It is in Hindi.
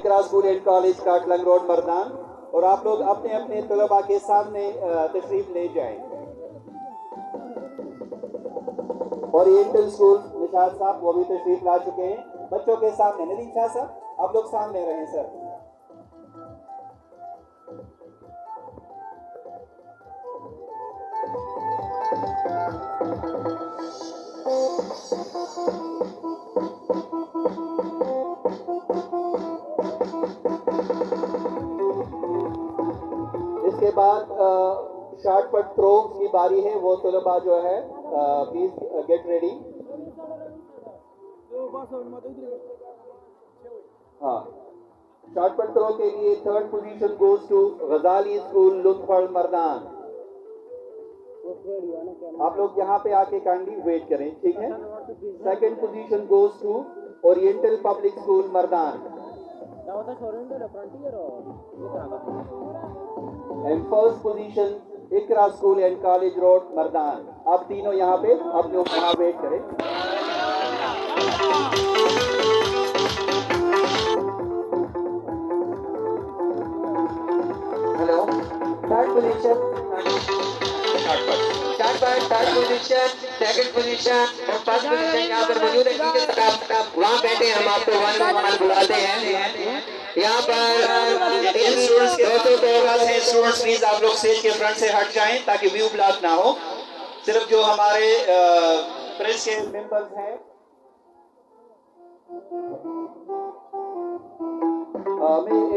Iqra school and college Katlang road Mardan, और आप लोग अपने अपने तलबा के सामने तशरीफ ले जाएं। ओरिएंटल स्कूल निशाद साहब वो भी तशरीफ ला चुके हैं। बच्चों के सामने नदीम शाह साहब आप लोग सामने रहें सर। इसके बाद शॉर्ट पट थ्रो की बारी है, वो तलबा जो है प्लीज गेट रेडी। हाँ, शॉर्ट पट थ्रो के लिए थर्ड पोजीशन गोज टू गजाली स्कूल लुत्फल मर्दान। आप लोग यहाँ पे आके काइंडली वेट करें, ठीक है। Second position goes to oriental public school Mardan. And first position Iqra school and college road Mardan. आप तीनों यहाँ पे अपने यहाँ वेट करें। Hello, third position third position, second position और फर्स्ट पोजीशन यहाँ पर मौजूद है। वहाँ बैठे हम आपको वन बुलाते हैं। यहाँ पर इन स्टूडेंट्स के स्टूडेंट्स प्लीज आप लोग स्टेज के फ्रंट से हट जाएं ताकि व्यू ब्लॉक ना हो। सिर्फ जो हमारे प्रेस के मेंबर्स हैं